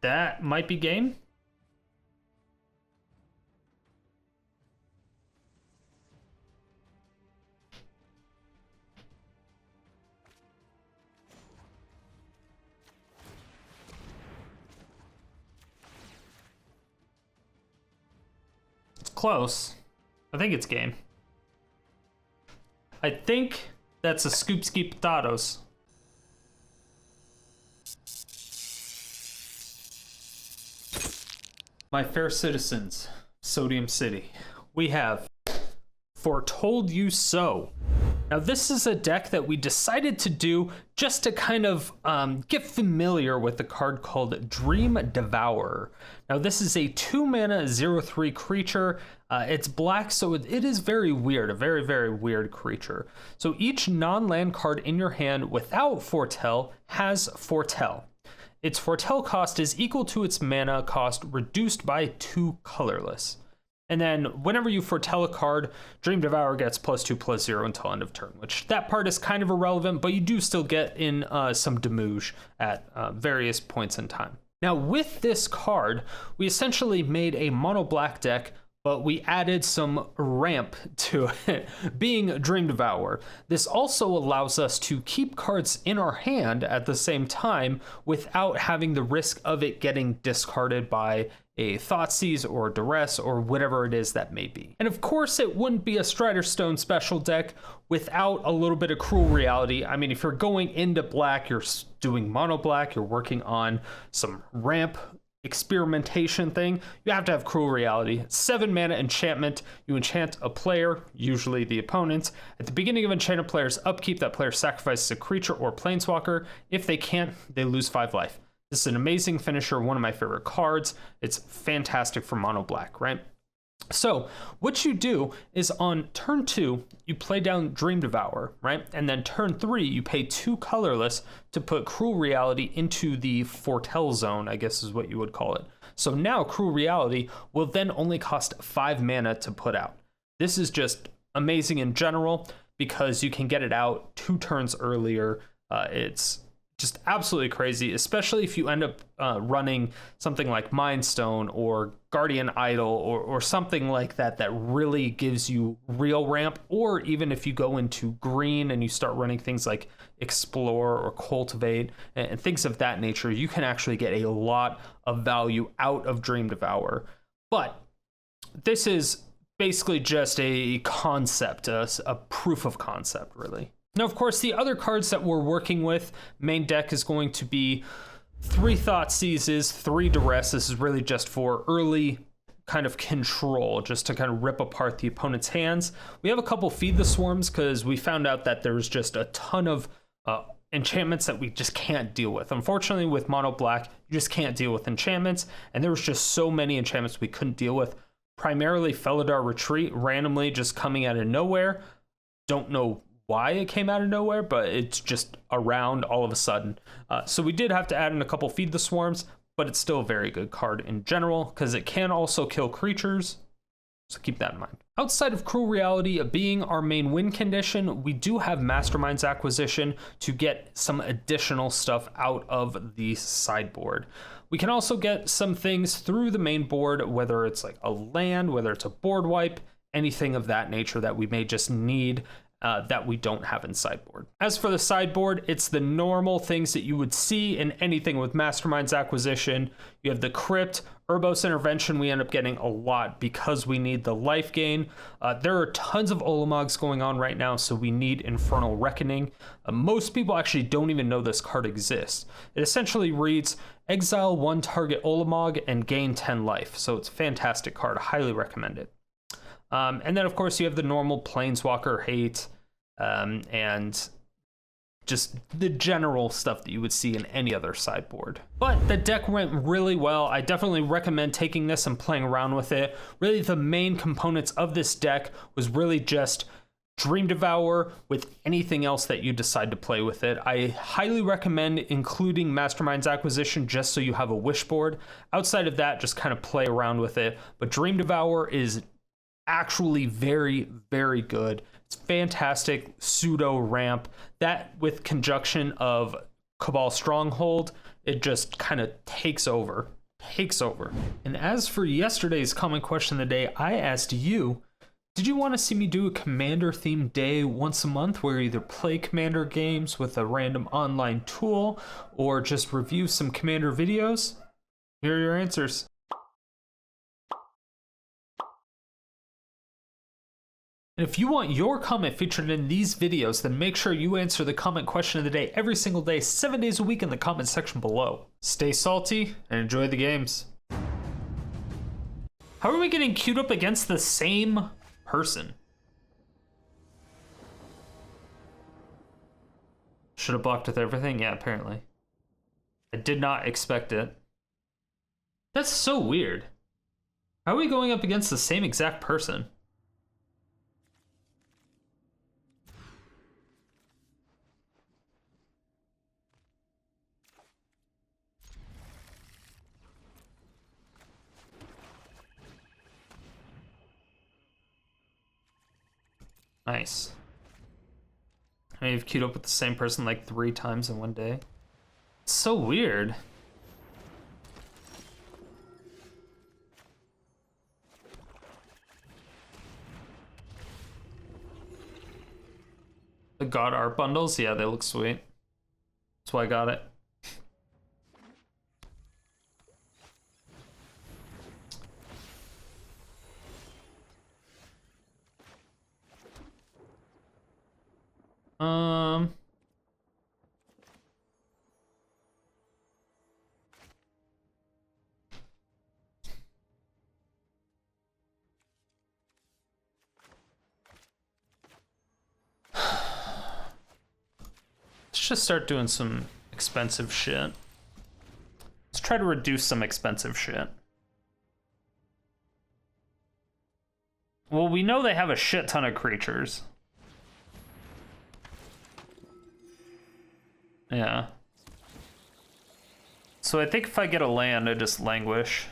that might be game. It's close. I think it's game. I think that's a Scoop Ski Potatoes. My fair citizens, Sodium City, we have Foretold You So. Now this is a deck that we decided to do just to kind of get familiar with the card called Dream Devourer. Now this is a 2-mana 0/3 creature. It's black, so it is very weird, a very, very weird creature. So each non-land card in your hand without Foretell has Foretell. Its Foretell cost is equal to its mana cost reduced by 2 colorless. And then whenever you foretell a card, Dream Devourer gets +2/+0 until end of turn, which that part is kind of irrelevant, but you do still get in some damage at various points in time. Now with this card, we essentially made a mono black deck, but we added some ramp to it, being Dream Devourer. This also allows us to keep cards in our hand at the same time without having the risk of it getting discarded by a Thoughtseize or Duress or whatever it is that may be. And of course it wouldn't be a Strider Stone special deck without a little bit of Gruul Reality. I mean, if you're going into black, you're doing mono black, you're working on some ramp experimentation thing, you have to have Gruul Reality. 7 mana enchantment. You enchant a player, usually the opponent. At the beginning of enchant a player's upkeep, that player sacrifices a creature or planeswalker. If they can't, they lose 5 life. This is an amazing finisher, one of my favorite cards. It's fantastic for mono black, right? So what you do is on turn 2, you play down Dream Devourer, right? And then turn 3, you pay 2 colorless to put Gruul Reality into the Foretell zone, I guess is what you would call it. So now Gruul Reality will then only cost 5 mana to put out. This is just amazing in general because you can get it out 2 turns earlier. It's just absolutely crazy, especially if you end up running something like Mind Stone or Guardian Idol or something like that that really gives you real ramp, or even if you go into green and you start running things like Explore or Cultivate and things of that nature, you can actually get a lot of value out of Dream Devourer. But this is basically just a concept, a proof of concept, really. Now, of course, the other cards that we're working with, main deck is going to be 3 Thoughtseizes, 3 Duress. This is really just for early kind of control, just to kind of rip apart the opponent's hands. We have a couple Feed the Swarms because we found out that there's just a ton of enchantments that we just can't deal with. Unfortunately, with mono black, you just can't deal with enchantments, and there was just so many enchantments we couldn't deal with. Primarily Felidar Retreat, randomly just coming out of nowhere. Don't know why it came out of nowhere, but it's just around all of a sudden. So we did have to add in a couple Feed the Swarms, but it's still a very good card in general because it can also kill creatures. So keep that in mind. Outside of Gruul Reality being our main win condition, we do have Mastermind's Acquisition to get some additional stuff out of the sideboard. We can also get some things through the main board, whether it's like a land, whether it's a board wipe, anything of that nature that we may just need that we don't have in sideboard. As for the sideboard, it's the normal things that you would see in anything with Mastermind's Acquisition. You have the Crypt, Erebos Intervention. We end up getting a lot because we need the life gain. There are tons of Ulamogs going on right now, so we need Infernal Reckoning. Most people actually don't even know this card exists. It essentially reads, exile 1 target Ulamog and gain 10 life. So it's a fantastic card. I highly recommend it. And then, of course, you have the normal Planeswalker hate and just the general stuff that you would see in any other sideboard. But the deck went really well. I definitely recommend taking this and playing around with it. Really, the main components of this deck was really just Dream Devourer with anything else that you decide to play with it. I highly recommend including Mastermind's Acquisition just so you have a wish board. Outside of that, just kind of play around with it. But Dream Devourer is actually very, very good. It's fantastic pseudo ramp that with conjunction of Cabal Stronghold, it just kind of takes over. And as for yesterday's comment question of the day, I asked you, did you want to see me do a Commander-themed day once a month where either play Commander games with a random online tool or just review some Commander videos? Here are your answers. And if you want your comment featured in these videos, then make sure you answer the comment question of the day every single day, 7 days a week in the comment section below. Stay salty and enjoy the games. How are we getting queued up against the same person? Should have blocked with everything? Yeah, apparently. I did not expect it. That's so weird. How are we going up against the same exact person? Nice. I mean, you've queued up with the same person like 3 times in one day. It's so weird. The God art bundles? Yeah, they look sweet. That's why I got it. Let's just start doing some expensive shit. Let's try to reduce some expensive shit. Well, we know they have a shit ton of creatures. Yeah. So I think if I get a land, I just Languish.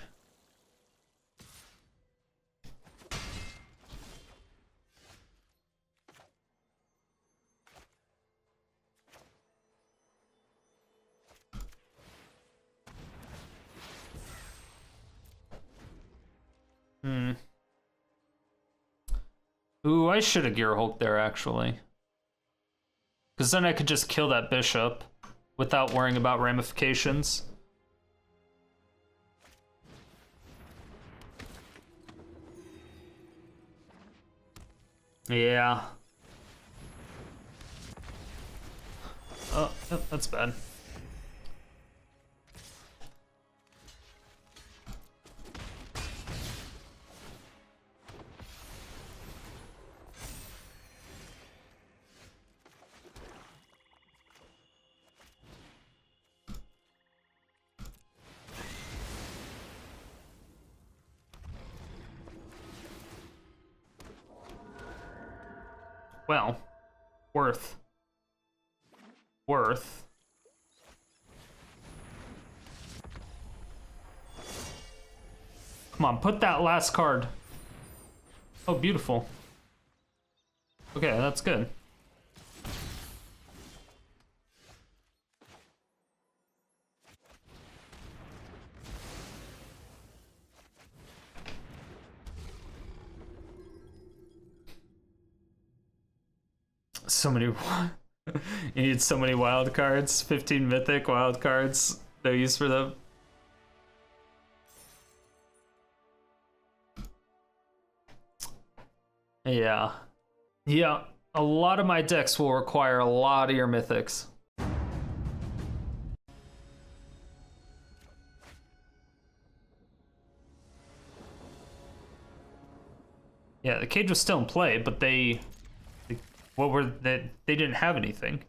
Ooh, I should have Gearhulk there, actually. Because then I could just kill that bishop without worrying about ramifications. Yeah. Oh, that's bad. Well, worth. Come on, put that last card. Oh, beautiful. Okay, that's good. So many. You need so many wild cards. 15 mythic wild cards. No use for them. Yeah. Yeah. A lot of my decks will require a lot of your mythics. Yeah, the cage was still in play, but what were they didn't have anything.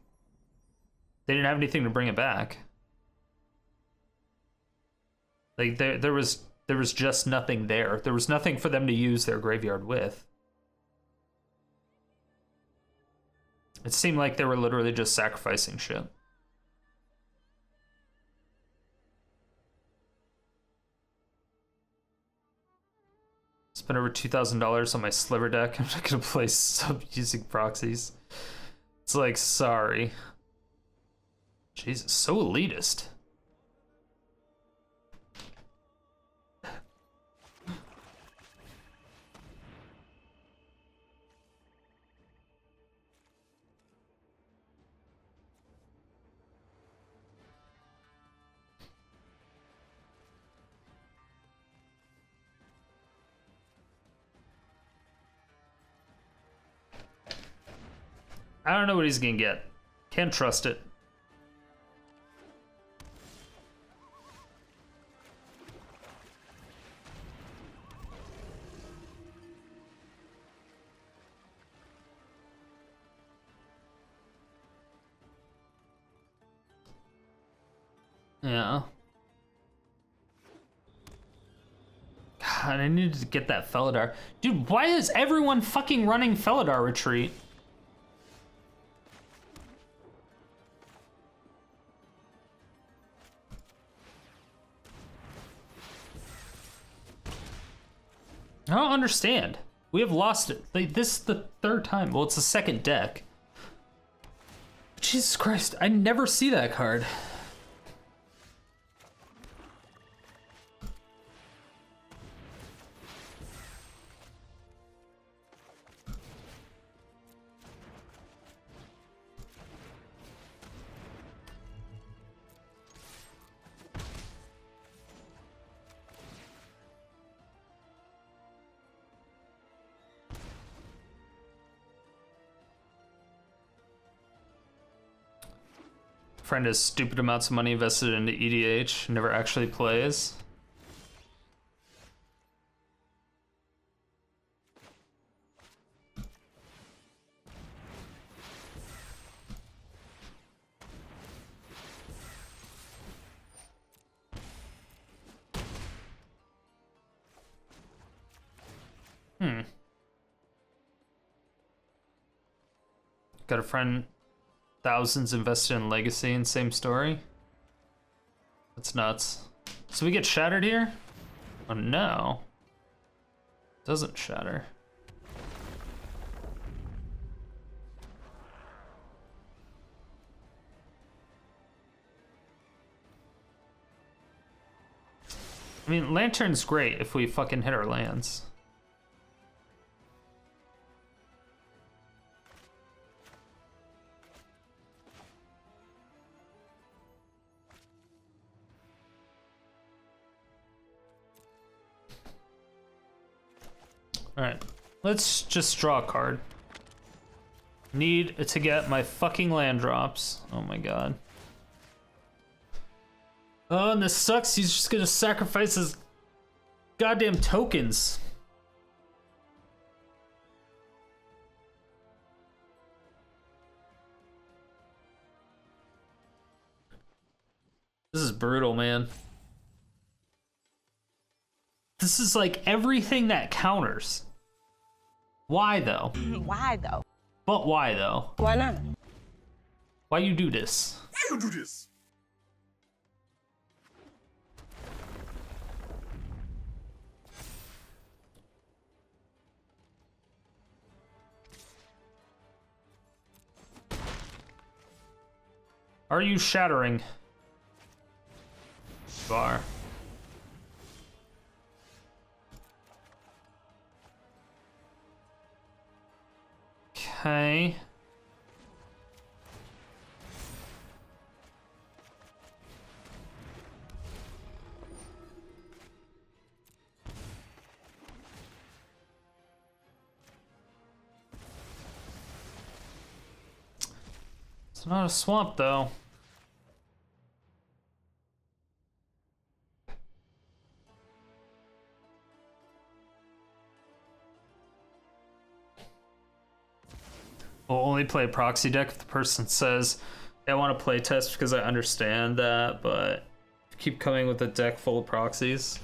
They didn't have anything to bring it back. Like there was just nothing there. There was nothing for them to use their graveyard with. It seemed like they were literally just sacrificing shit. Spent over $2,000 on my sliver deck. I'm not gonna play sub using proxies. It's like, sorry. Jesus, so elitist. I don't know what he's gonna get. Can't trust it. Yeah. God, I needed to get that Felidar. Dude, why is everyone fucking running Felidar Retreat? I don't understand. We have lost it. Like, this is the third time. Well, it's the second deck. Jesus Christ, I never see that card. Friend has stupid amounts of money invested into EDH, never actually plays. Got a friend, thousands invested in Legacy and same story. That's nuts. So we get shattered here? Oh no. Doesn't shatter. I mean, Lantern's great if we fucking hit our lands. Alright, let's just draw a card. Need to get my fucking land drops. Oh my god. Oh, and this sucks. He's just gonna sacrifice his goddamn tokens. This is brutal, man. This is like everything that counters. Why though? Why though? But why though? Why not? Why you do this? Why you do this? Are you shattering? You are. Okay. It's not a swamp though. We'll only play a proxy deck if the person says, hey, I want to play test because I understand that, but keep coming with a deck full of proxies.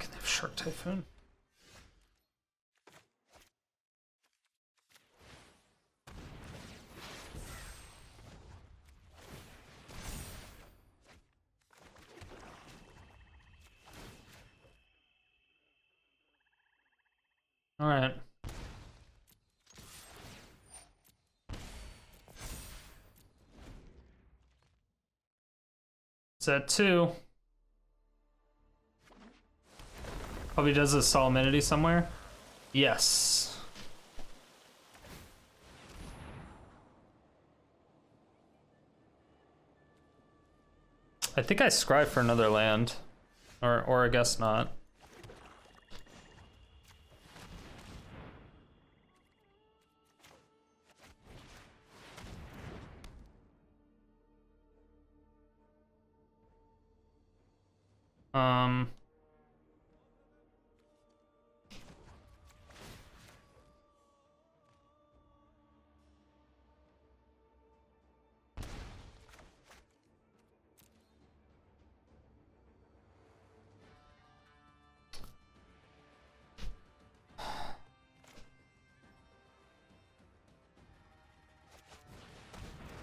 Fucking have Shark Typhoon. All right. It's at 2. Probably does a Solemnity somewhere. Yes. I think I scry for another land. Or I guess not.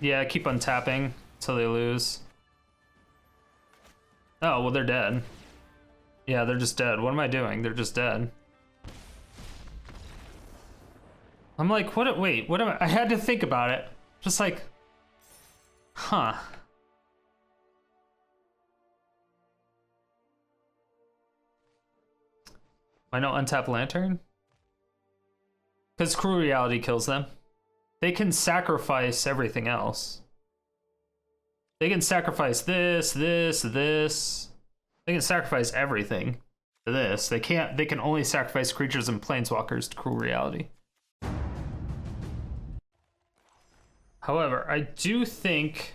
Yeah, keep untapping until they lose. Oh, well, they're dead. Yeah, they're just dead. What am I doing? They're just dead. I'm like, what? Wait, what am I had to think about it. Just like, huh. Why no untap Lantern? Because Cruel Reality kills them. They can sacrifice everything else. They can sacrifice this. They can sacrifice everything to this. They can only sacrifice creatures and planeswalkers to Cruel Reality. However, I do think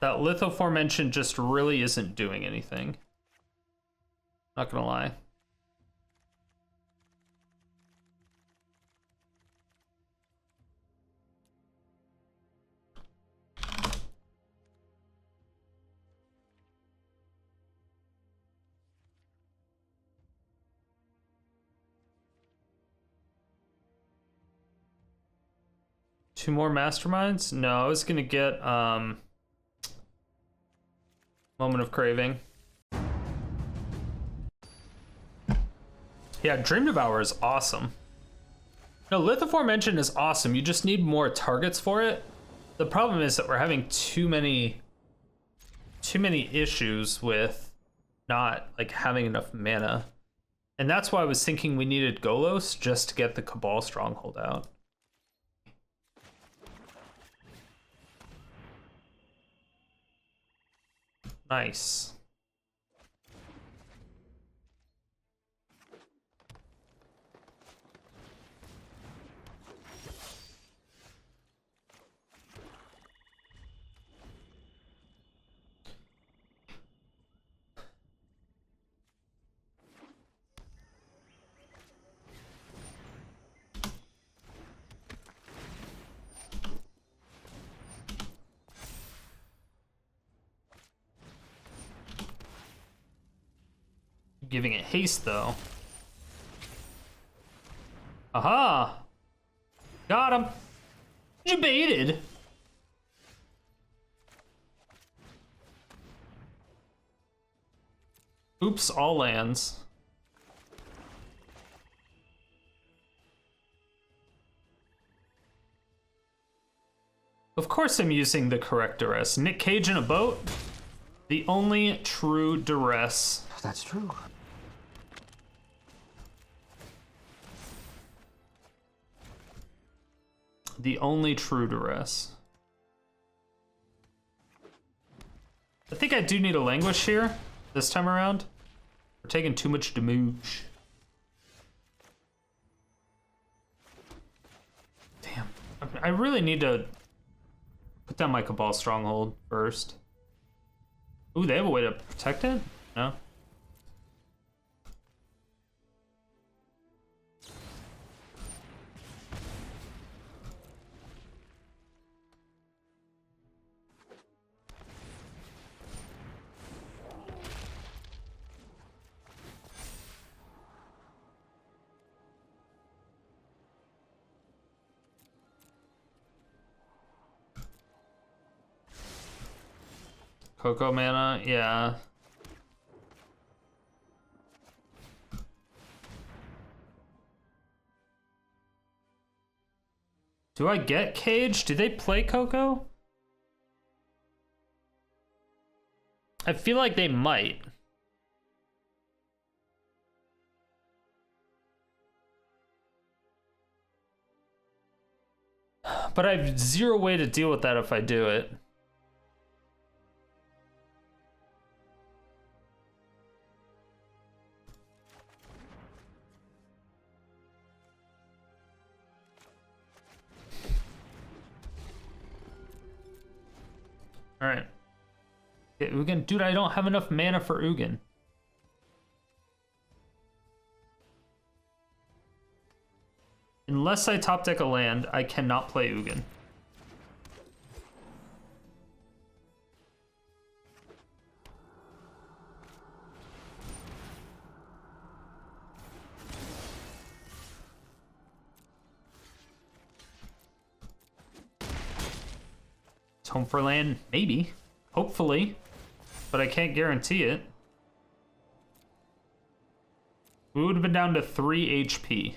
that Lithoformation just really isn't doing anything. Not gonna lie. Two more Masterminds? No, I was gonna get Moment of Craving. Yeah, Dream Devourer is awesome. No, Lithoformation is awesome. You just need more targets for it. The problem is that we're having too many issues with not like having enough mana. And that's why I was thinking we needed Golos just to get the Cabal Stronghold out. Nice. Giving it haste, though. Aha! Got him! You baited! Oops, all lands. Of course I'm using the correct Duress. Nick Cage in a boat? The only true Duress. That's true. The only true Duress. I think I do need a Languish here this time around. We're taking too much damage. Damn. I really need to put down my Cabal Stronghold first. Ooh, they have a way to protect it? No? Cocoa mana, yeah. Do I get Cage? Do they play Coco? I feel like they might. But I have zero way to deal with that if I do it. All right. Okay, Ugin. Dude, I don't have enough mana for Ugin. Unless I top deck a land, I cannot play Ugin. It's home for land, maybe. Hopefully. But I can't guarantee it. We would have been down to 3 HP.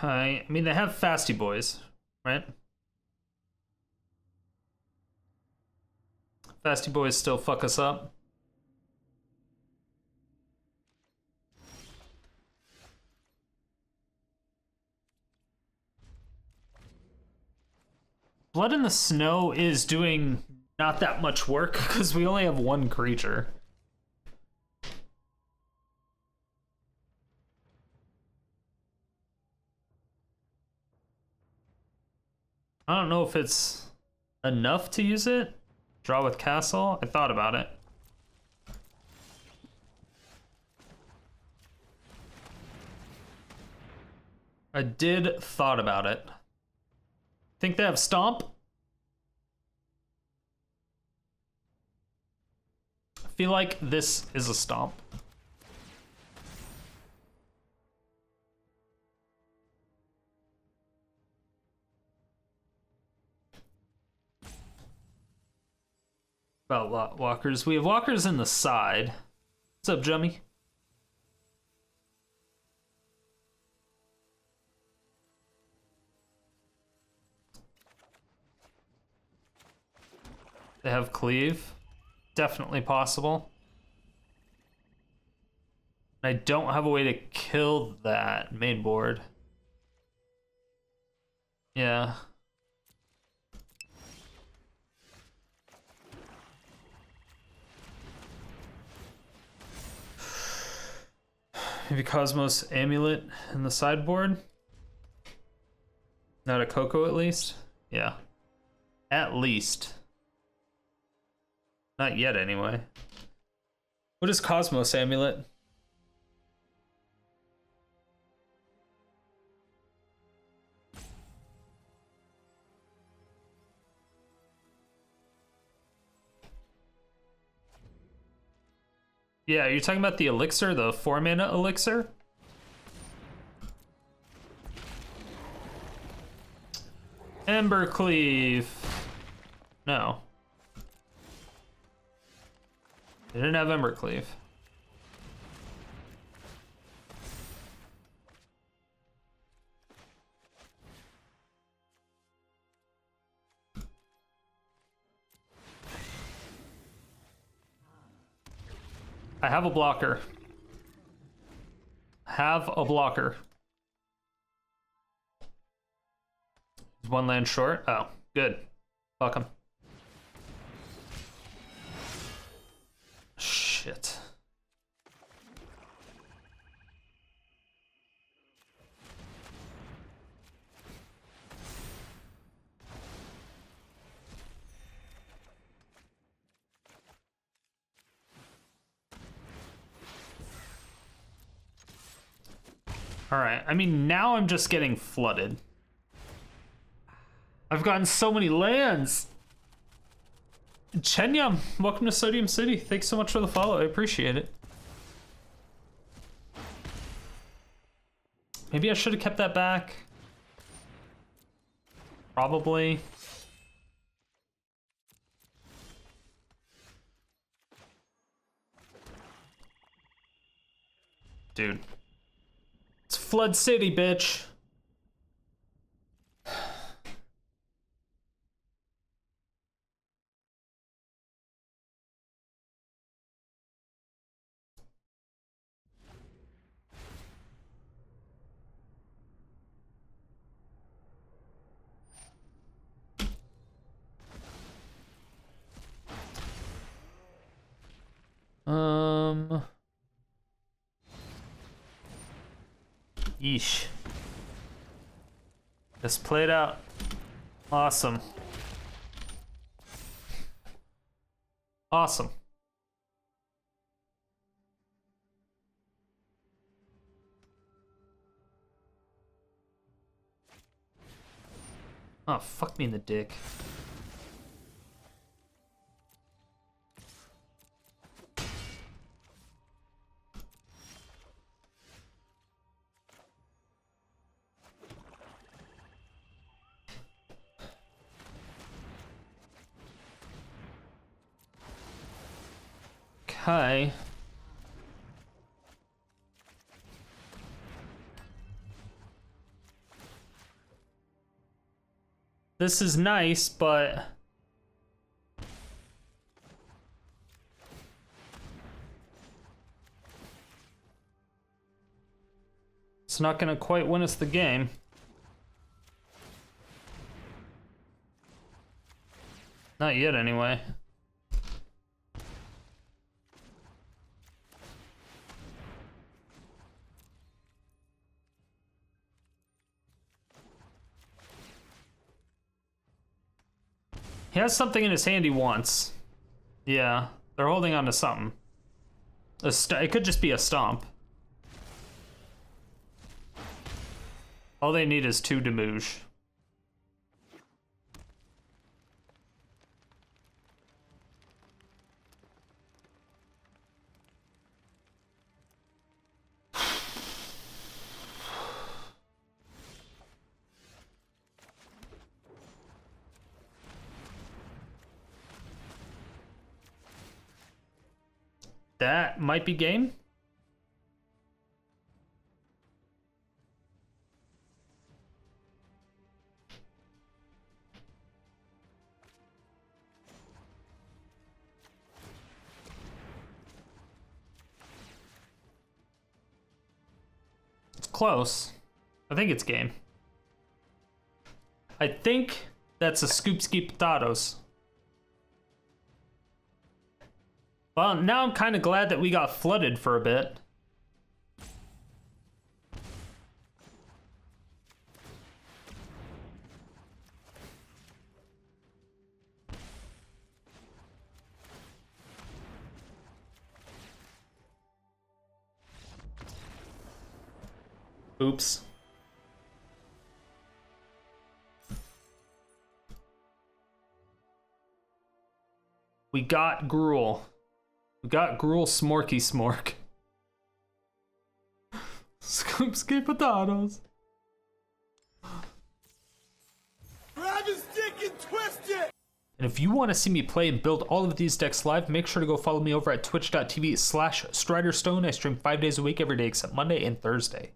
I mean, they have Fasty Boys, right? Fasty Boys still fuck us up. Blood in the Snow is doing not that much work because we only have one creature. I don't know if it's enough to use it. Draw with Castle. I thought about it. I did thought about it. Think they have Stomp? I feel like this is a Stomp. About walkers. We have walkers in the side. What's up, Jummy? They have Cleave. Definitely possible. I don't have a way to kill that main board. Yeah. Maybe Cosmos Amulet in the sideboard? Not a Coco at least? Yeah. At least. Not yet anyway. What is Cosmos Amulet? Yeah, you're talking about the elixir, the 4-mana elixir? Embercleave. No. They didn't have Embercleave. I have a blocker. have a blocker. One land short. Oh, good. Fuck him. Shit. All right. I mean, now I'm just getting flooded. I've gotten so many lands. Chenyam, welcome to Sodium City. Thanks so much for the follow. I appreciate it. Maybe I should have kept that back. Probably. Dude. It's Flood City, bitch. Yeesh. Just play it out. Awesome. Awesome. Oh, fuck me in the dick. Okay. This is nice, but it's not gonna quite win us the game. Not yet, anyway. He has something in his hand he wants. Yeah, they're holding on to something. It could just be a stomp. All they need is 2 Demuge. That might be game. It's close. I think it's game. I think that's a scoop ski potatoes. Well, now I'm kind of glad that we got flooded for a bit. Oops. We got Gruul. We got Gruul Smorky Smork. Scoop ski potatoes. Grab his dick and twist it! And if you want to see me play and build all of these decks live, make sure to go follow me over at twitch.tv/StriderStone. I stream 5 days a week, every day except Monday and Thursday.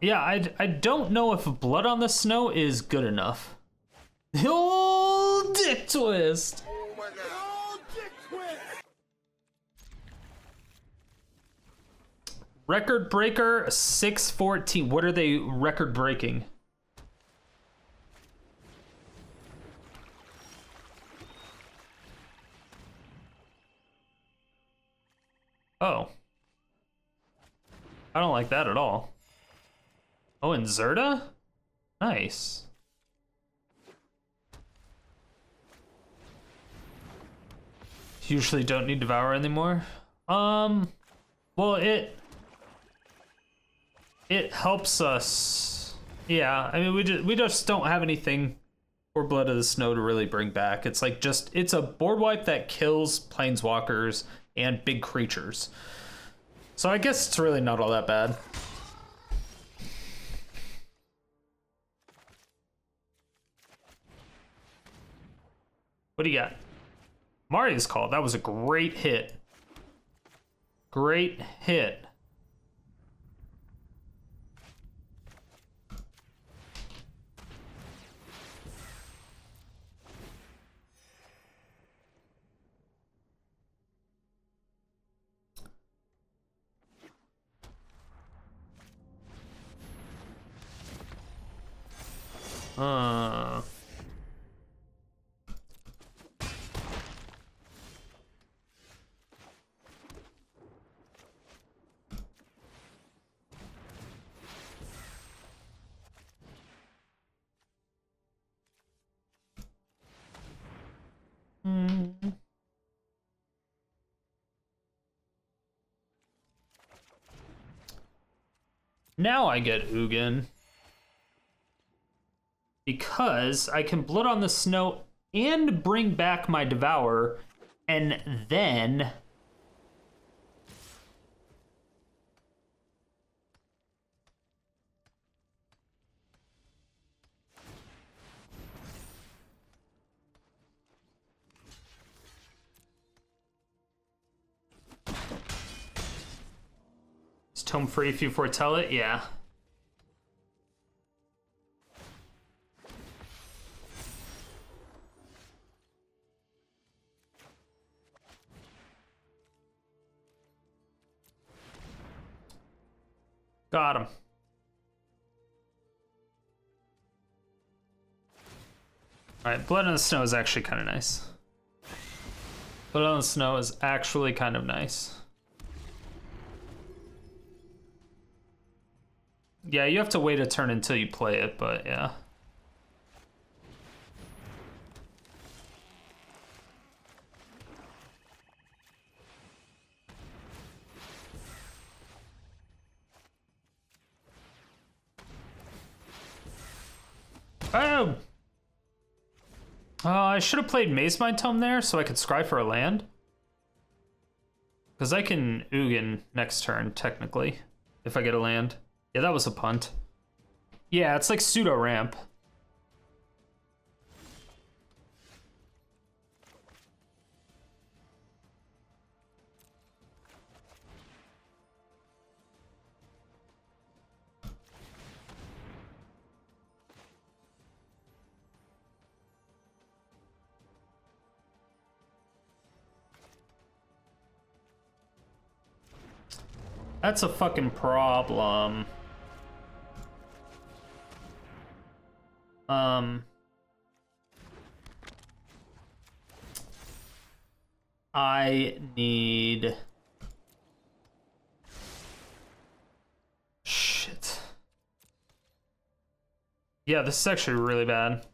Yeah, I don't know if Blood on the Snow is good enough. The old dick twist. Oh my god. Oh, dick twist. Record breaker 614. What are they record breaking? Oh. I don't like that at all. Oh, and Zerda? Nice. Usually don't need Devour anymore. Well, it helps us. Yeah, I mean, we just don't have anything for Blood of the Snow to really bring back. It's like it's a board wipe that kills planeswalkers and big creatures. So I guess it's really not all that bad. What do you got? Mario's Call. That was a great hit. Great hit. Now I get Ugin. Because I can Blood on the Snow and bring back my Devourer, and then is Tome free if you foretell it? Yeah. Got him. Alright, Blood on the Snow is actually kind of nice. Blood on the Snow is actually kind of nice. Yeah, you have to wait a turn until you play it, but yeah. Oh! I should have played Mazemind Tome there so I could scry for a land. Because I can Ugin next turn, technically, if I get a land. Yeah, that was a punt. Yeah, it's like pseudo ramp. That's a fucking problem. I need... Shit. Yeah, this is actually really bad.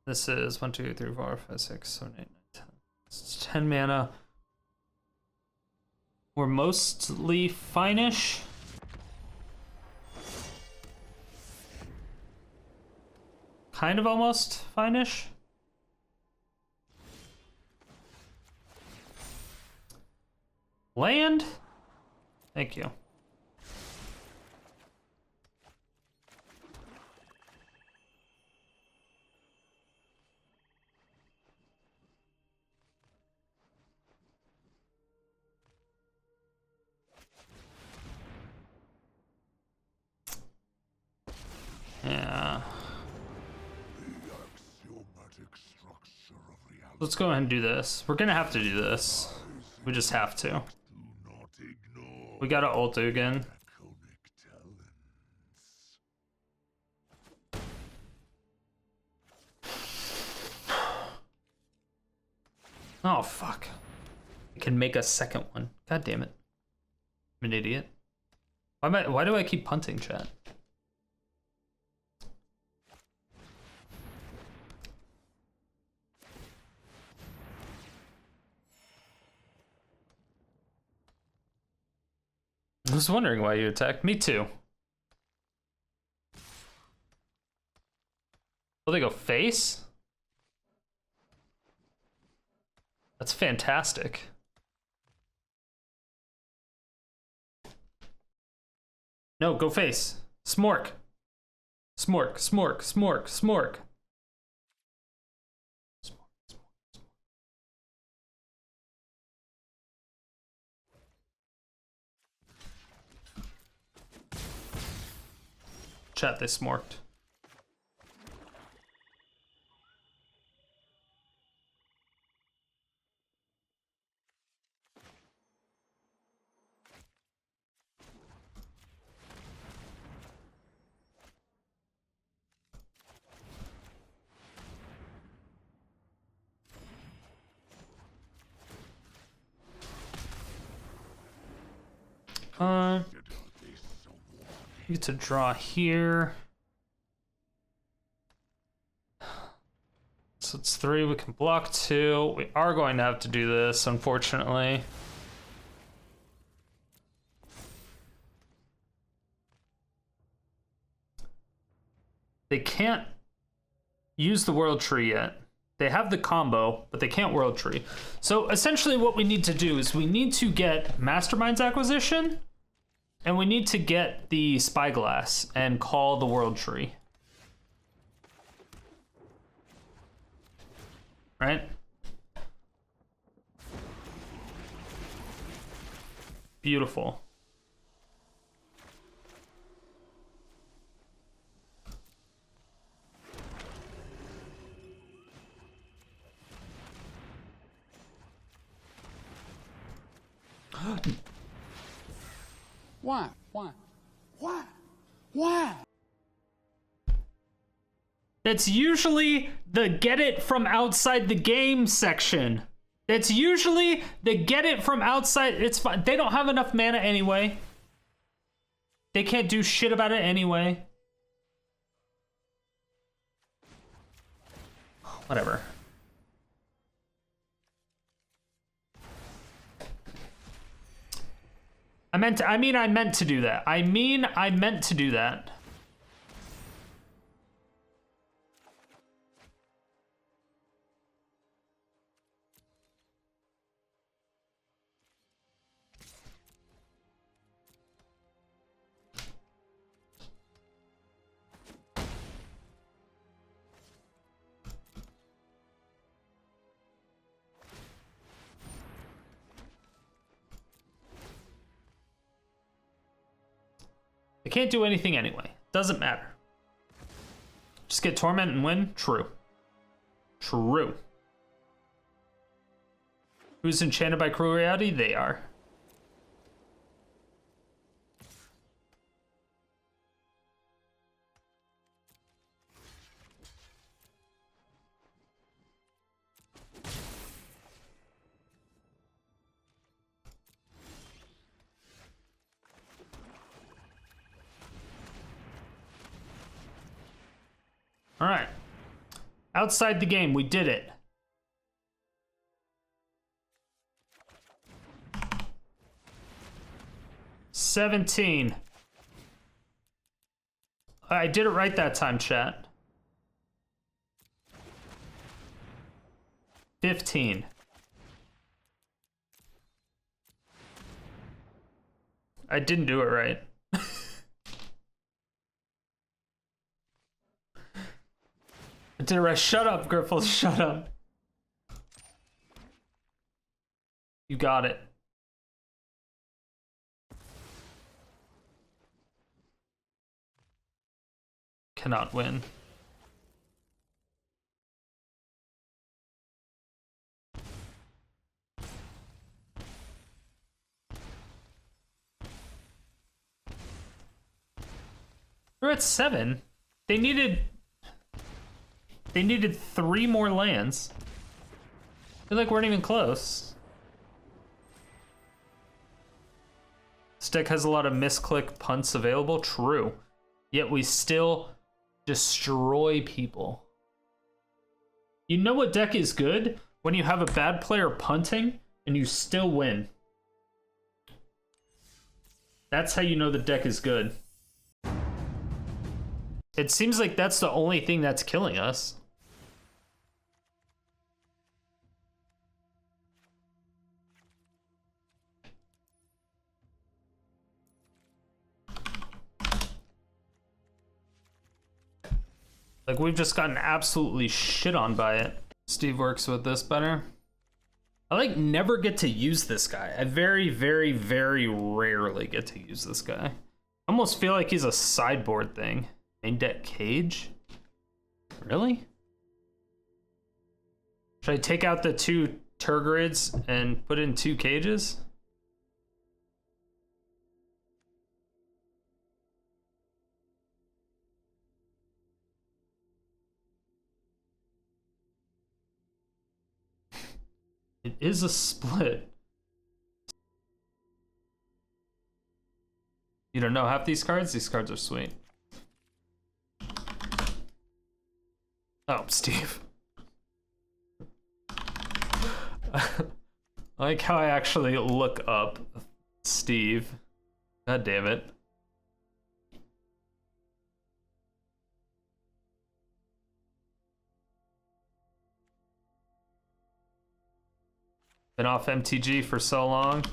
This is 1, 2, 3, 4, 5, 6, 7, 8, 9, 10. It's 10 mana. We're mostly fine-ish. Kind of almost fine-ish. Land? Thank you. Yeah. Let's go ahead and do this. We're gonna have to do this. We just have to. We gotta ult Ugin. Oh fuck. I can make a second one. God damn it. I'm an idiot. Why do I keep punting, chat? I was wondering why you attacked. Me too. Will they go face? That's fantastic. No, go face. Smork. Smork, smork, smork, smork. Chat, they smorked. Get to draw here. So it's 3, we can block 2. We are going to have to do this, unfortunately. They can't use the World Tree yet. They have the combo, but they can't World Tree. So essentially what we need to do is we need to get Mastermind's acquisition, and we need to get the Spyglass and call the World Tree. Right? Beautiful. Why? Why? Why? Why? That's usually the get it from outside the game section. That's usually the get it from outside. It's fine. They don't have enough mana anyway. They can't do shit about it anyway. Whatever. I meant to do that. I meant to do that. They can't do anything anyway. Doesn't matter. Just get Torment and win? True. True. Who's enchanted by cruel reality? They are. All right. Outside the game, we did it. $17. I did it right that time, chat. 15. I didn't do it right. I did it right. Shut up, Griffles. Shut up. You got it. cannot win. We're at 7. They needed 3 more lands. I feel like we're not even close. This deck has a lot of misclick punts available, true. Yet we still destroy people. You know what deck is good? When you have a bad player punting and you still win. That's how you know the deck is good. It seems like that's the only thing that's killing us. Like, we've just gotten absolutely shit on by it. Steve works with this better. I, like, never get to use this guy. I very, very, very rarely get to use this guy. I almost feel like he's a sideboard thing. Main deck Cage? Really? Should I take out the 2 Tergrids and put in 2 Cages? It is a split. You don't know half these cards? These cards are sweet. Oh, Steve. I like how I actually look up Steve. God damn it. Been off MTG for so long.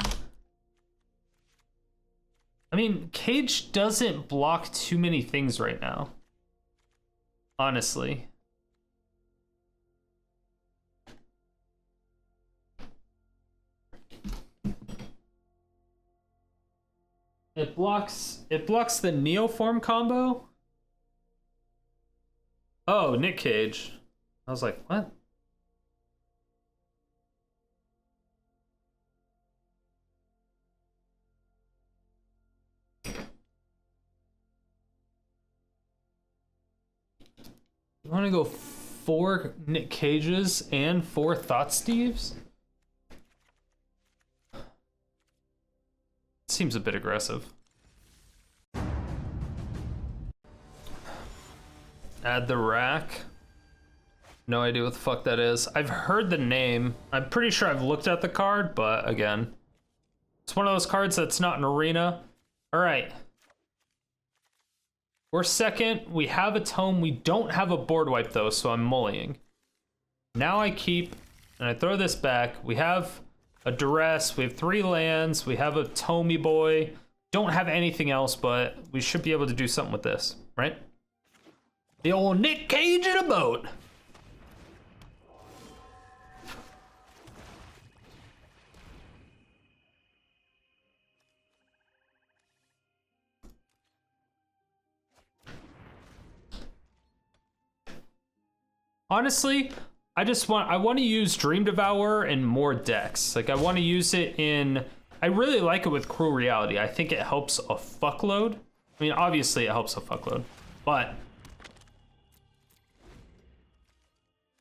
I mean, Cage doesn't block too many things right now. Honestly. It blocks the Neoform combo. Oh, Nick Cage. I was like, what? You want to go 4 Nick Cages and 4 Thoughtseize? Seems a bit aggressive. Add the rack. No idea what the fuck that is. I've heard the name. I'm pretty sure I've looked at the card, but again, it's one of those cards that's not an arena. All right. We're second. We have a tome. We don't have a board wipe though, so I'm mullying. Now I keep, and I throw this back. We have a Duress. We have 3 lands. We have a Tomey boy. Don't have anything else, but we should be able to do something with this, right? The old Nick Cage in a boat. Honestly, I want to use Dream Devourer in more decks. Like, I want to use it in, I really like it with Cruel Reality. I think it helps a fuckload. I mean, obviously it helps a fuckload, but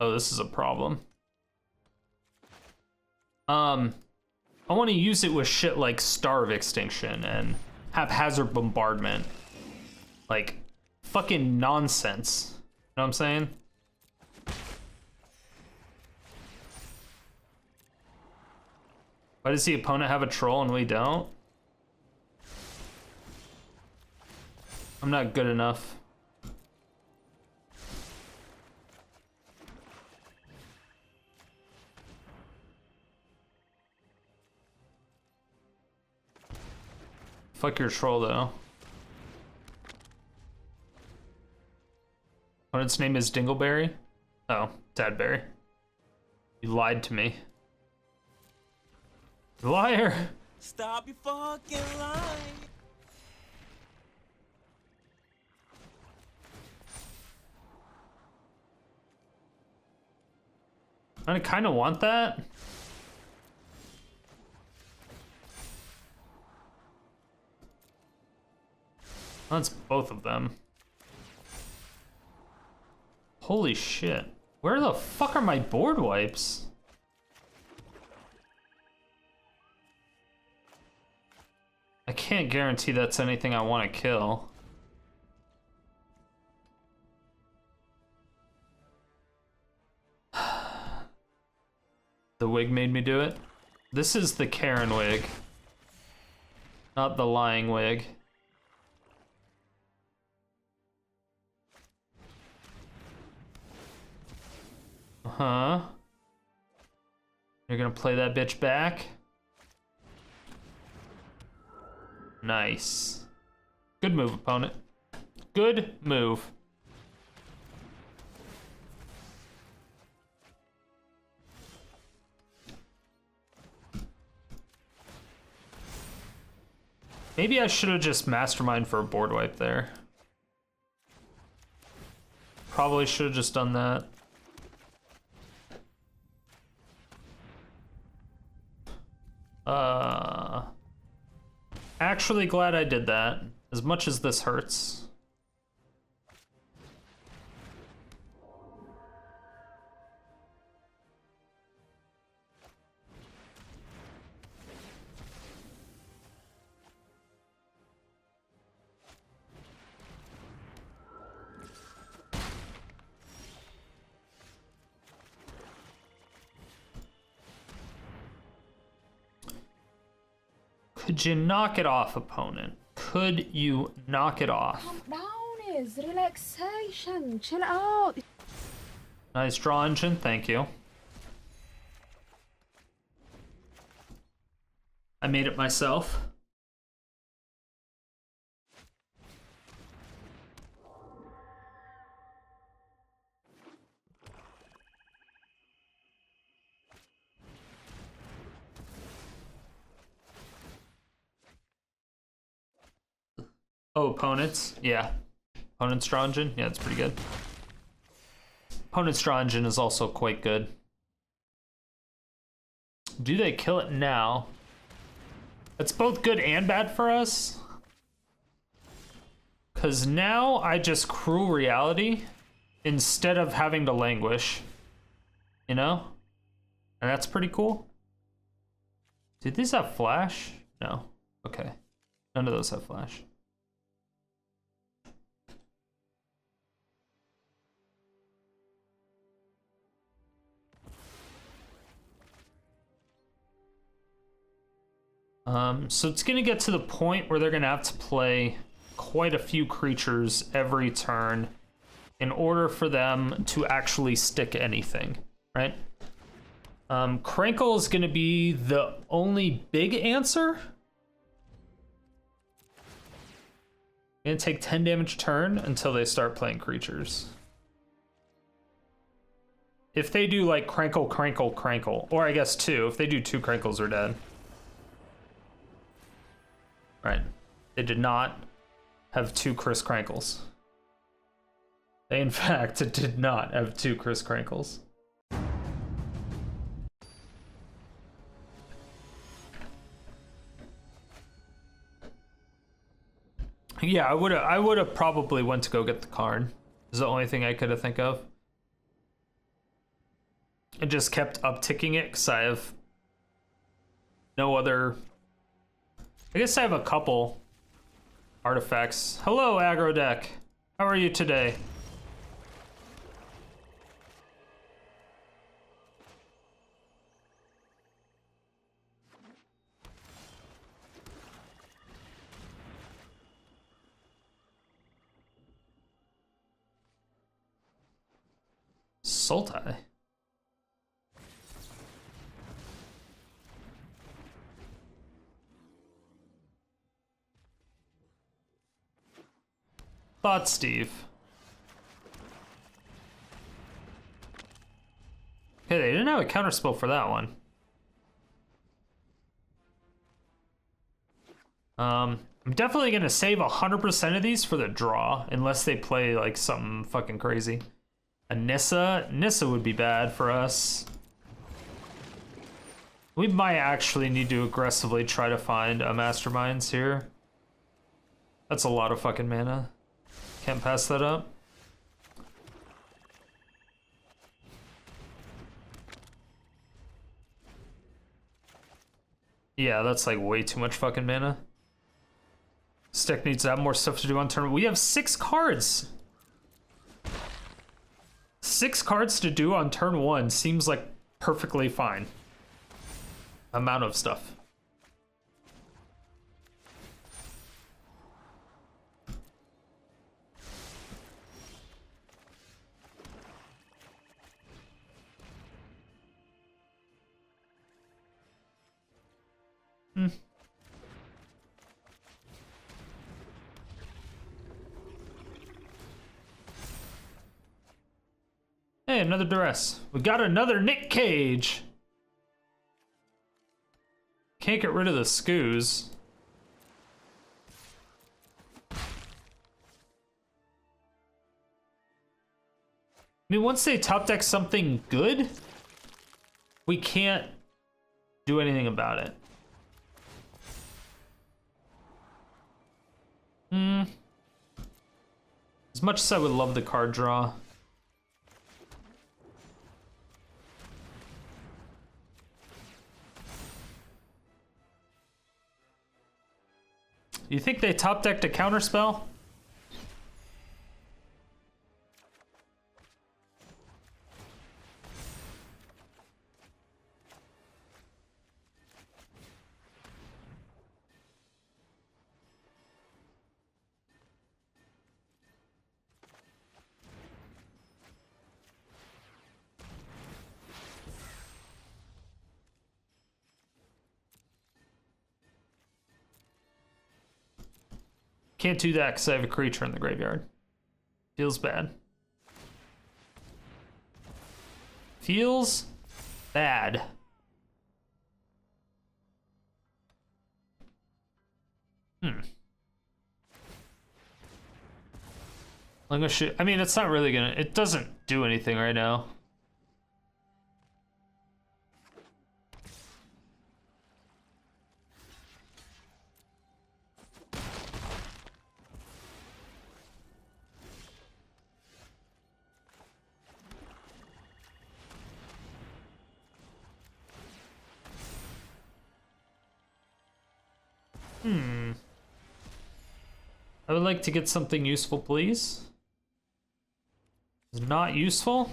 oh, this is a problem. I want to use it with shit like Star of Extinction and Haphazard Bombardment. Like, fucking nonsense. You know what I'm saying? Why does the opponent have a troll and we don't? I'm not good enough. Fuck your troll though. Opponent's name is Dingleberry? Oh, Dadberry. You lied to me. Liar! Stop your fucking lying! I kind of want that. That's both of them. Holy shit. Where the fuck are my board wipes? I can't guarantee that's anything I want to kill. The wig made me do it. This is the Karen wig, not the lying wig. Uh-huh. You're gonna play that bitch back? Nice. Good move, opponent. Good move. Maybe I should have just Mastermind for a board wipe there. Probably should have just done that. Actually glad I did that, as much as this hurts. Could you knock it off, opponent? Could you knock it off? Calm down, is relaxation. Chill out. Nice draw engine, thank you. I made it myself. Oh, opponents? Yeah. Opponent's draw engine? Yeah, it's pretty good. Opponent's draw engine is also quite good. Do they kill it now? It's both good and bad for us. Because now I just Cruel Reality instead of having to Languish. You know? And that's pretty cool. Did these have flash? No. Okay. None of those have flash. So it's gonna get to the point where they're gonna have to play quite a few creatures every turn in order for them to actually stick anything, right? Crankle is gonna be the only big answer. Gonna take 10 damage a turn until they start playing creatures. If they do like Crankle, Crankle, Crankle, or I guess two, if they do two Crankles, they're dead. Right. They did not have two Chris Crankles. They, in fact, did not have two Chris Crankles. Yeah, I would have probably went to go get the Karn. Is the only thing I could have think of. And just kept upticking it because I have no other. I guess I have a couple artifacts. Hello, aggro deck. How are you today? Sultai. Thought Steve. Okay, they didn't have a counterspell for that one. I'm definitely gonna save 100% of these for the draw, unless they play like something fucking crazy. A Nissa would be bad for us. We might actually need to aggressively try to find a Masterminds here. That's a lot of fucking mana. Can't pass that up. Yeah, that's like way too much fucking mana. This deck needs to have more stuff to do on turn. We have 6 cards. 6 cards to do on turn 1 seems like perfectly fine amount of stuff. Hey, another Duress. We got another Nick Cage. Can't get rid of the Scoos. I mean, once they top deck something good, we can't do anything about it. As much as I would love the card draw. You think they top decked a counterspell? Can't do that because I have a creature in the graveyard. Feels bad. Feels bad. Languish, I mean, it's not really gonna, it doesn't do anything right now. I would like to get something useful, please. It's not useful.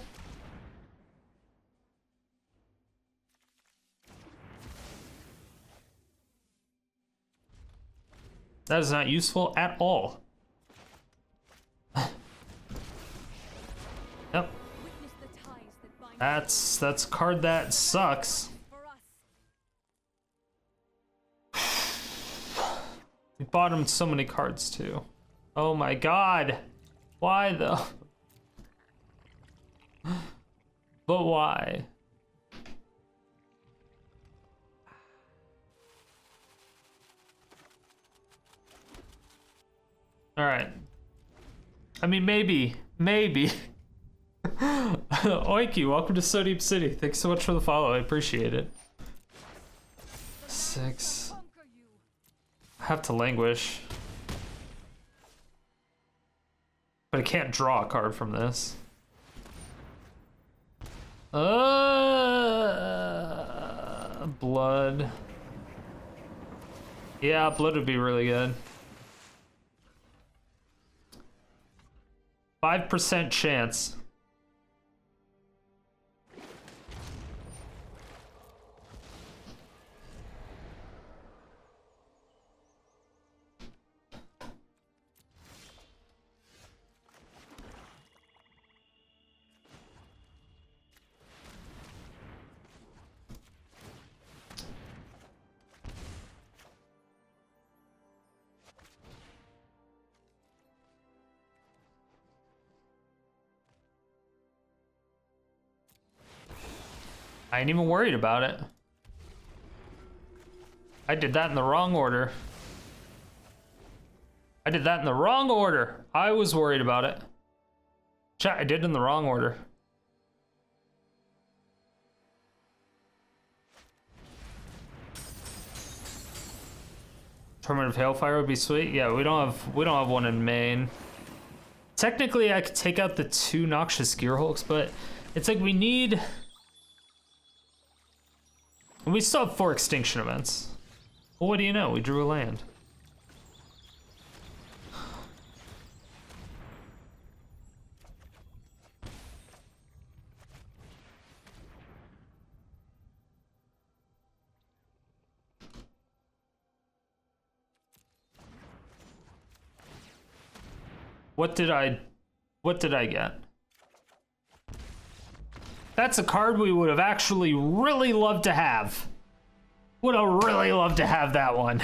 That is not useful at all. Yep. That's a card that sucks. We bought him so many cards too. Oh my god. Why though? But why? Alright. I mean, maybe. Oiki, welcome to Sodium City. Thanks so much for the follow. I appreciate it. 6. I have to Languish. But I can't draw a card from this. Blood. Yeah, blood would be really good. 5% chance. I ain't even worried about it. I did that in the wrong order. I was worried about it. Chat, I did it in the wrong order. Torment of Hailfire would be sweet. Yeah, we don't have one in main. Technically, I could take out the 2 Noxious Gearhulks, but it's like we need. We still have 4 Extinction Events. Well, what do you know? We drew a land. What did I get? That's a card we would have actually really loved to have. Would have really loved to have that one.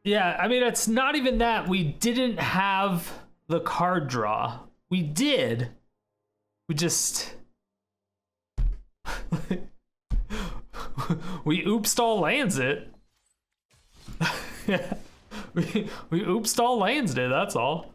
Yeah, I mean, it's not even that we didn't have the card draw. We did. We just... we oopsed all lands it. We oopsed all lands it, that's all.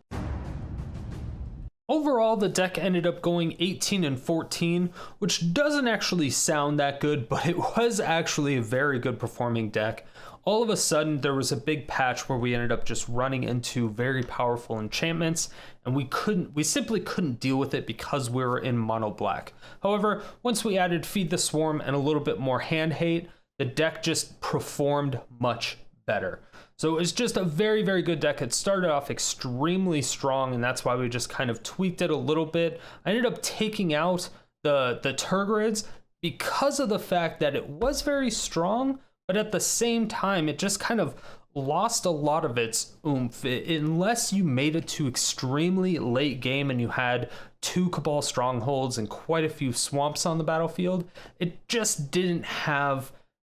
Overall, the deck ended up going 18 and 14, which doesn't actually sound that good, but it was actually a very good performing deck. All of a sudden, there was a big patch where we ended up just running into very powerful enchantments, and we simply couldn't deal with it because we were in mono black. However, once we added Feed the Swarm and a little bit more hand hate, the deck just performed much better. So it was just a very, very good deck. It started off extremely strong, and that's why we just kind of tweaked it a little bit. I ended up taking out the Tergrids because of the fact that it was very strong, but at the same time, it just kind of lost a lot of its oomph. Unless you made it to extremely late game and you had 2 Cabal Strongholds and quite a few swamps on the battlefield, it just didn't have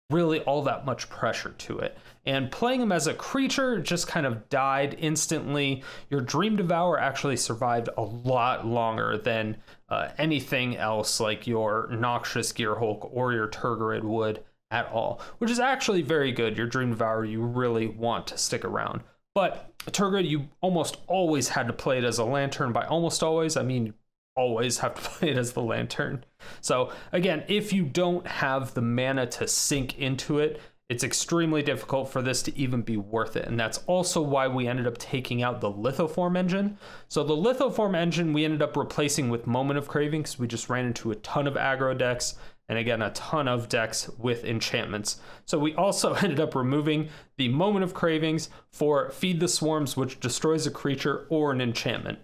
really all that much pressure to it. And playing him as a creature just kind of died instantly. Your Dream Devourer actually survived a lot longer than anything else like your Noxious Gearhulk or your Tergrid would at all, which is actually very good. Your Dream Devourer, you really want to stick around. But Tergrid, you almost always had to play it as a lantern. By almost always, I mean always have to play it as the lantern. So again, if you don't have the mana to sink into it, it's extremely difficult for this to even be worth it. And that's also why we ended up taking out the Lithoform engine. So the Lithoform engine we ended up replacing with Moment of Craving because we just ran into a ton of aggro decks, and again, a ton of decks with enchantments. So we also ended up removing the Moment of Cravings for Feed the Swarms, which destroys a creature or an enchantment.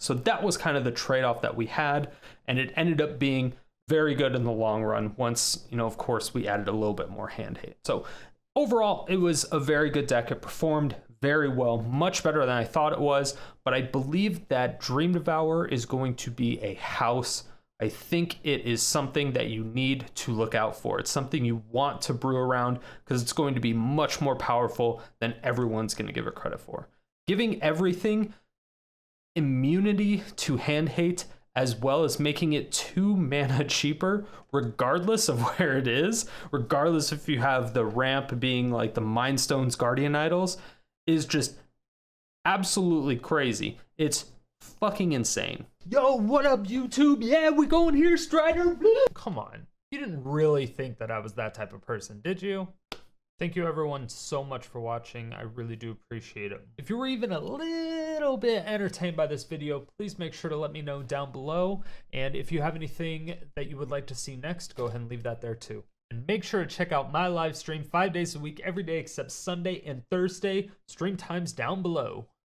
So that was kind of the trade-off that we had, and it ended up being very good in the long run once, of course, we added a little bit more hand hate. So overall, it was a very good deck. It performed very well, much better than I thought it was, but I believe that Dream Devourer is going to be a house. I think it is something that you need to look out for. It's something you want to brew around because it's going to be much more powerful than everyone's going to give it credit for. Giving everything immunity to hand hate, as well as making it 2 mana cheaper, regardless of where it is, regardless if you have the ramp being like the Mind Stone's Guardian Idols, is just absolutely crazy. It's fucking insane. Yo, what up, YouTube? Yeah, we going here, Strider. Come on. You didn't really think that I was that type of person, did you? Thank you everyone so much for watching. I really do appreciate it. If you were even a little bit entertained by this video, please make sure to let me know down below. And if you have anything that you would like to see next, go ahead and leave that there too. And make sure to check out my live stream 5 days a week, every day except Sunday and Thursday. Stream times down below.